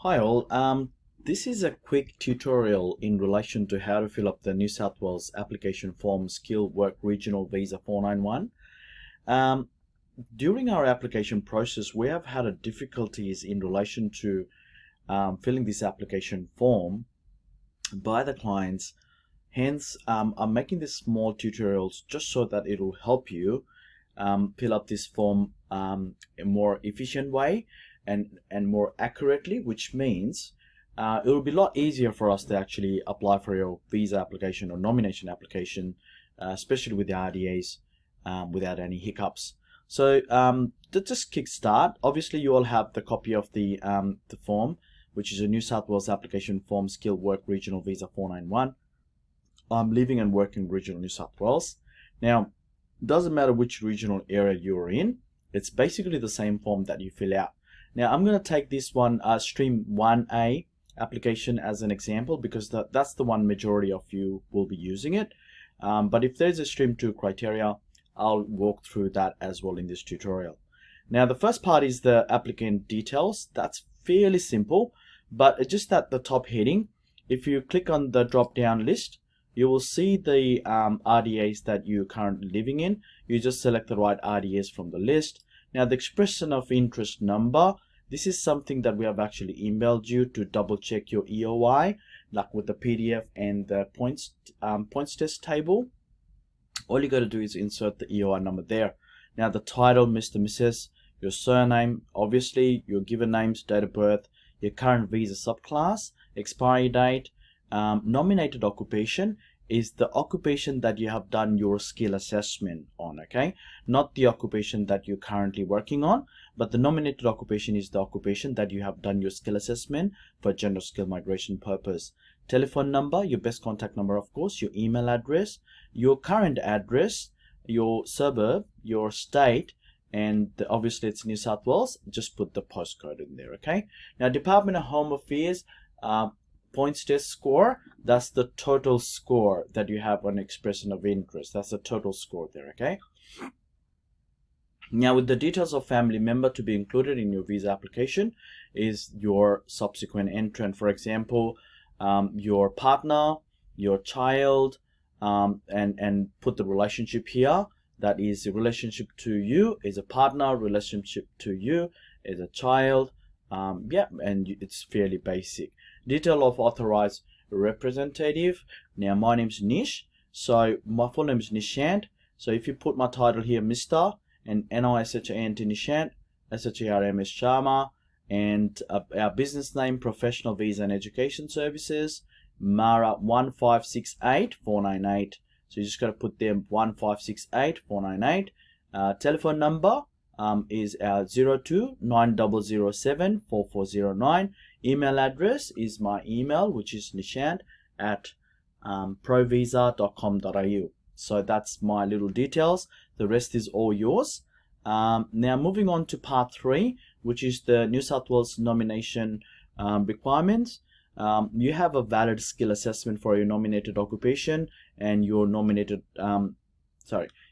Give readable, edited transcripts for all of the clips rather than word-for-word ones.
Hi all, this is a quick tutorial in relation to how to fill up the New South Wales application form Skilled Work Regional Visa 491. During our application process, we have had difficulties in relation to filling this application form by the clients. Hence, I'm making these small tutorials just so that it will help you fill up this form a more efficient way and more accurately, which means it will be a lot easier for us to actually apply for your visa application or nomination application, especially with the RDAs, without any hiccups. So to just kickstart, obviously you all have the copy of the form, which is a New South Wales application form, Skilled Work Regional Visa 491. I'm living and working in regional New South Wales. Now, doesn't matter which regional area you're in, it's basically the same form that you fill out. Now I'm going to take this one stream 1A application as an example because that's the one majority of you will be using it. But if there's a stream 2 criteria, I'll walk through that as well in this tutorial. Now the first part is the applicant details. That's fairly simple, but just at the top heading, if you click on the drop down list, you will see the RDAs that you're currently living in. You just select the right RDAs from the list. Now the expression of interest number, this is something that we have actually emailed you to double check your EOI, like with the PDF and the points test table. All you got to do is insert the EOI number there. Now the title, Mr. Mrs., your surname, obviously your given names, date of birth, your current visa subclass, expiry date, nominated occupation is the occupation that you have done your skill assessment on, okay? Not the occupation that you're currently working on, but the nominated occupation is the occupation that you have done your skill assessment for gender skill migration purpose. Telephone number, your best contact number, of course, your email address, your current address, your suburb, your state, and obviously it's New South Wales. Just put the postcode in there, okay? Now Department of Home Affairs, points test score, that's the total score that you have on expression of interest. That's the total score there, okay? Now with the details of family member to be included in your visa application is your subsequent entrant. For example, your partner, your child, and put the relationship here. That is a relationship to you is a partner, relationship to you is a child. Yeah, and it's fairly basic. Detail of authorized representative. Now my name is Nish, so my full name is Nishant. So if you put my title here, Mr. and NISHANT Nishant, SHARM is Sharma, and our business name, Professional Visa and Education Services, Mara 1568498. So you just got to put there 1568498. Telephone number is our 0290074409. Email address is my email, which is nishant@provisa.com.au. So that's my little details. The rest is all yours. Now moving on to part 3, which is the New South Wales nomination requirements. You have a valid skill assessment for your nominated occupation and your nominated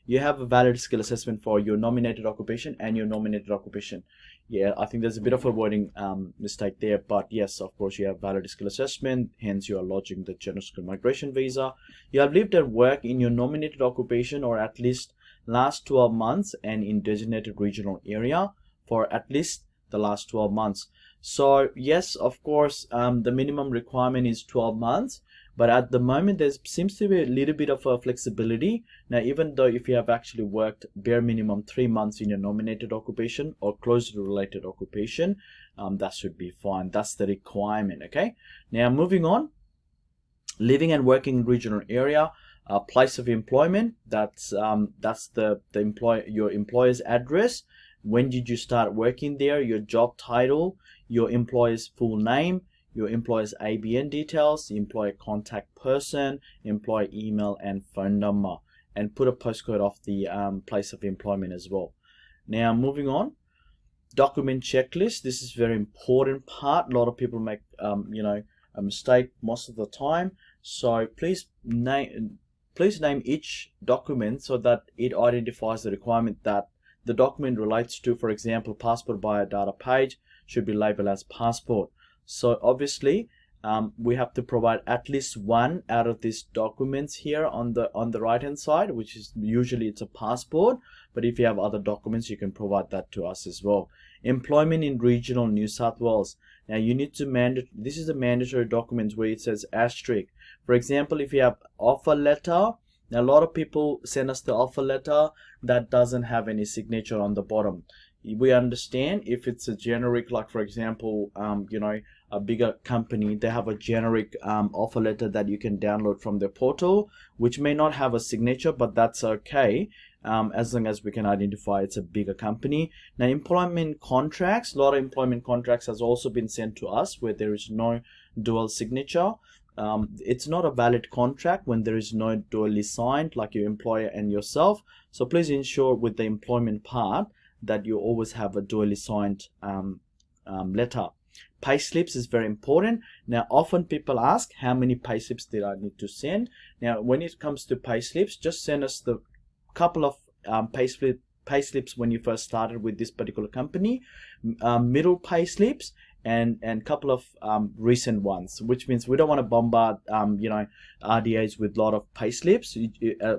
you have a valid skill assessment for your nominated occupation and your nominated occupation. Yeah, I think there's a bit of a wording mistake there, but yes, of course you have valid skill assessment, hence you are lodging the general skill migration visa. You have lived and worked in your nominated occupation or at least last 12 months and in designated regional area for at least the last 12 months. So yes, of course, the minimum requirement is 12 months, but at the moment there seems to be a little bit of a flexibility. Now, even though if you have actually worked bare minimum 3 months in your nominated occupation or closely related occupation, that should be fine. That's the requirement, okay? Now moving on, living and working in regional area, place of employment, that's your employer's address. When did you start working there? Your job title, your employer's full name, your employer's ABN details, employer contact person, employer email and phone number, and put a postcode of the place of employment as well. Now moving on, document checklist. This is very important part. A lot of people make a mistake most of the time. So please name each document so that it identifies the requirement that the document relates to. For example, passport biodata page should be labeled as passport. So obviously we have to provide at least one out of these documents here on the right hand side, which is usually it's a passport, but if you have other documents you can provide that to us as well. Employment in regional New South Wales. Now you need to this is a mandatory document where it says asterisk. For example, if you have offer letter, now a lot of people send us the offer letter that doesn't have any signature on the bottom. We understand if it's a generic, like for example, a bigger company, they have a generic offer letter that you can download from their portal, which may not have a signature, but that's okay, as long as we can identify it's a bigger company. Now employment contracts, a lot of employment contracts has also been sent to us where there is no dual signature. It's not a valid contract when there is no dually signed, like your employer and yourself. So please ensure with the employment part that you always have a dually signed letter. Pay slips is very important. Now often people ask how many pay slips did I need to send. Now when it comes to pay slips, just send us the couple of pay slips when you first started with this particular company, middle pay slips, and couple of recent ones, which means we don't want to bombard RDAs with a lot of pay slips.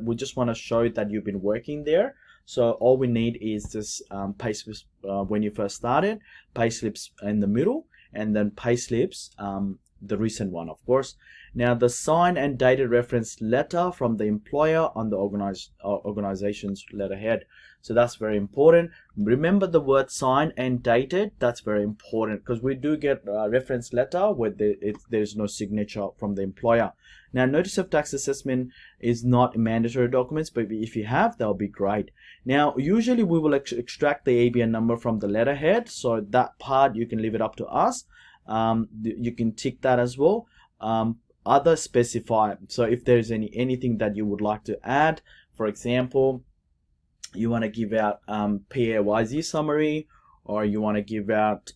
We just want to show that you've been working there. So all we need is this pay slips when you first started, pay slips in the middle, and then pay slips, the recent one, of course. Now the signed and dated reference letter from the employer on the organization's letterhead. So that's very important. Remember the word signed and dated. That's very important because we do get a reference letter where there's no signature from the employer. Now notice of tax assessment is not mandatory documents, but if you have, that'll be great. Now usually we will extract the ABN number from the letterhead, so that part you can leave it up to us. You can tick that as well. Other specify, so if there's anything that you would like to add, for example, you want to give out PAYZ summary, or you want to give out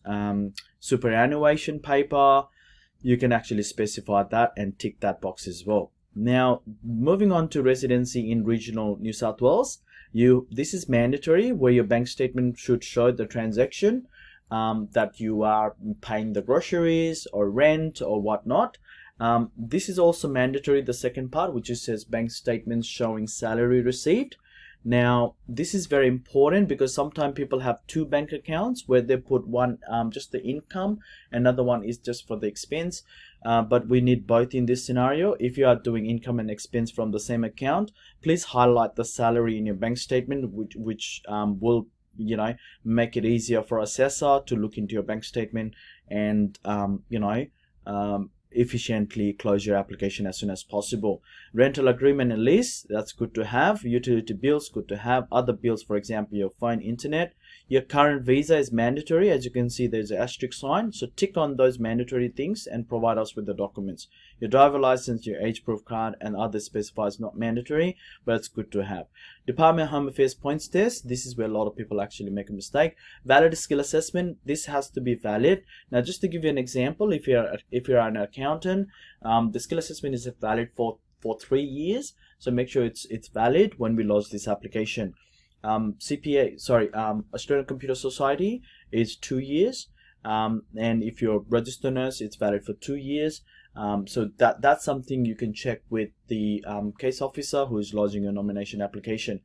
superannuation paper, you can actually specify that and tick that box as well. Now moving on to residency in regional New South Wales, this is mandatory where your bank statement should show the transaction that you are paying the groceries or rent or whatnot. This is also mandatory, the second part, which just says bank statements showing salary received. Now this is very important because sometimes people have two bank accounts where they put one just the income, another one is just for the expense, but we need both in this scenario. If you are doing income and expense from the same account, please highlight the salary in your bank statement, which will make it easier for assessor to look into your bank statement and efficiently close your application as soon as possible. Rental agreement and lease, that's good to have. Utility bills, good to have. Other bills, for example, your phone, internet. Your current visa is mandatory. As you can see, there's an asterisk sign. So tick on those mandatory things and provide us with the documents. Your driver license, your age proof card, and other specifies not mandatory, but it's good to have. Department of Home Affairs points test. This is where a lot of people actually make a mistake. Valid skill assessment. This has to be valid. Now, just to give you an example, if you're an accountant, the skill assessment is valid for 3 years. So make sure it's valid when we lodge this application. Australian Computer Society is 2 years, and if you're a registered nurse, it's valid for 2 years. So that's something you can check with the case officer who is lodging a nomination application.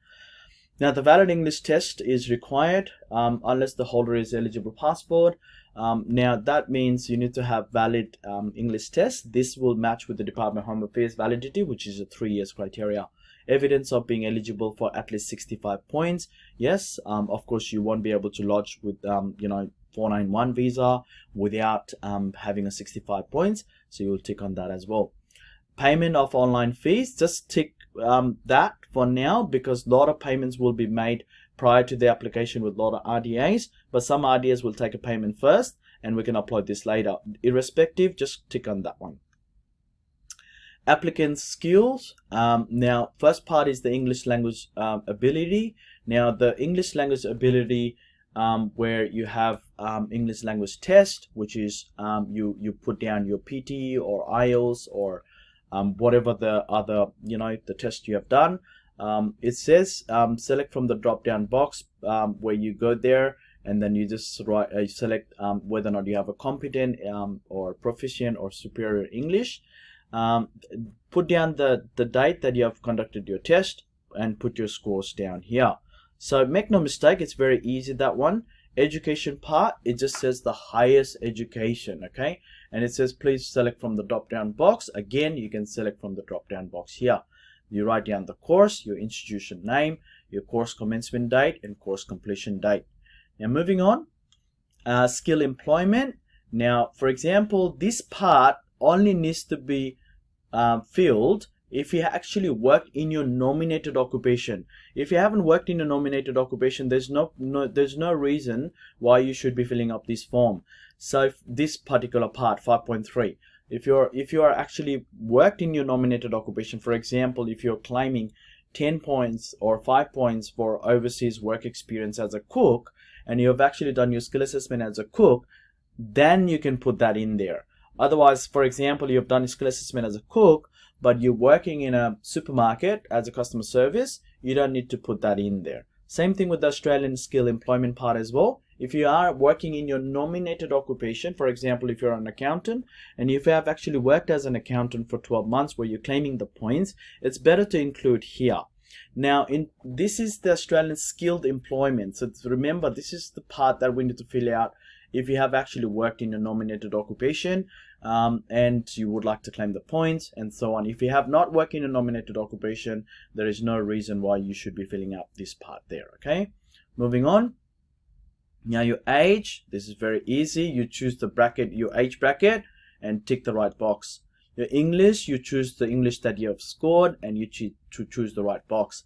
Now the valid English test is required unless the holder is eligible passport. Now that means you need to have valid English test. This will match with the Department of Home Affairs validity, which is a 3 years criteria. Evidence of being eligible for at least 65 points. Yes, of course you won't be able to lodge with 491 visa without having a 65 points, so you'll tick on that as well. Payment of online fees, just tick that for now, because a lot of payments will be made prior to the application with a lot of RDAs, but some RDAs will take a payment first and we can upload this later. Irrespective, just tick on that one. Applicant skills. Now first part is the English language ability. Now the English language ability, where you have English language test, which is you put down your PT or IELTS or whatever the other the test you have done. It says select from the drop down box where you go there and then you just write, select whether or not you have a competent or proficient or superior English. Put down the date that you have conducted your test and put your scores down here. So make no mistake, it's very easy, that one. Education part, it just says the highest education, okay? And it says please select from the drop down box. Again, you can select from the drop down box here. You write down the course, your institution name, your course commencement date, and course completion date. Now moving on, skill employment. Now for example, this part only needs to be filled if you actually worked in your nominated occupation. If you haven't worked in your nominated occupation, there's no reason why you should be filling up this form. So this particular part, 5.3, if you are actually worked in your nominated occupation, for example, if you're claiming 10 points or 5 points for overseas work experience as a cook, and you have actually done your skill assessment as a cook, then you can put that in there. Otherwise, for example, you've done a skill assessment as a cook, but you're working in a supermarket as a customer service, you don't need to put that in there. Same thing with the Australian skill employment part as well. If you are working in your nominated occupation, for example, if you're an accountant, and if you have actually worked as an accountant for 12 months where you're claiming the points, it's better to include here. Now, this is the Australian skilled employment. So remember, this is the part that we need to fill out if you have actually worked in a nominated occupation and you would like to claim the points and so on. If you have not worked in a nominated occupation, there is no reason why you should be filling out this part there, okay? Moving on. Now your age, this is very easy. You choose the bracket, your age bracket, and tick the right box. Your English, you choose the English that you have scored and you choose the right box.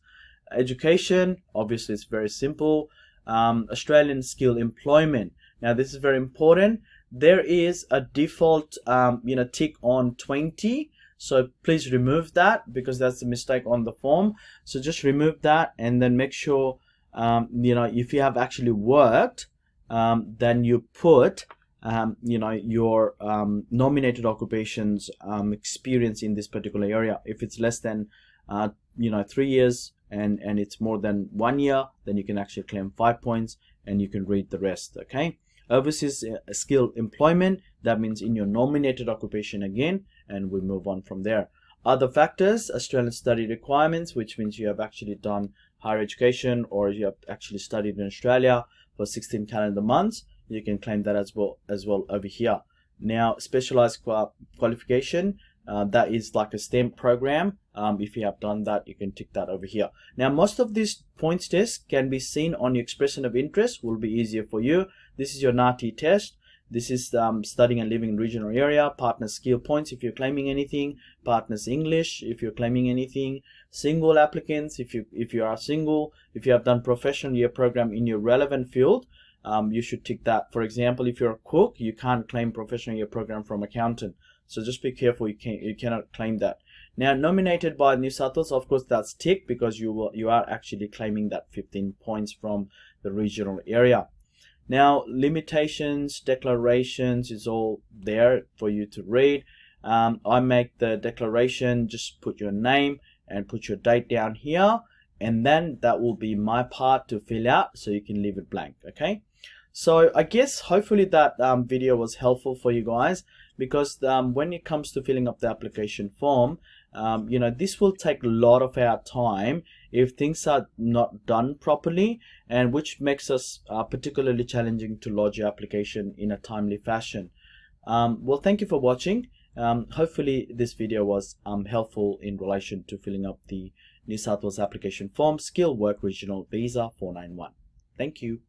Education, obviously it's very simple. Australian skill employment. Now this is very important. There is a default tick on 20, so please remove that because that's a mistake on the form. So just remove that and then make sure if you have actually worked, then you put your nominated occupations experience in this particular area. If it's less than 3 years and it's more than 1 year, then you can actually claim 5 points and you can read the rest, okay? Overseas skill employment, that means in your nominated occupation again, and we move on from there. Other factors, Australian study requirements, which means you have actually done higher education or you have actually studied in Australia for 16 calendar months, you can claim that as well over here. Now, specialized qualification, that is like a STEM program. If you have done that, you can tick that over here. Now, most of these points tests can be seen on your expression of interest, will be easier for you. This is your NATI test. This is studying and living in regional area. Partner skill points if you're claiming anything. Partners English if you're claiming anything. Single applicants if you are single. If you have done professional year program in your relevant field, you should tick that. For example, if you're a cook, you can't claim professional year program from accountant. So just be careful, you cannot claim that. Now, nominated by New South Wales, of course that's ticked because you are actually claiming that 15 points from the regional area. Now, limitations, declarations is all there for you to read. I make the declaration, just put your name and put your date down here, and then that will be my part to fill out, so you can leave it blank, okay? So I guess hopefully that video was helpful for you guys, because when it comes to filling up the application form, this will take a lot of our time if things are not done properly, and which makes us particularly challenging to lodge your application in a timely fashion. Well, thank you for watching. Hopefully this video was helpful in relation to filling up the New South Wales application form, Skilled Work Regional Visa 491. Thank you.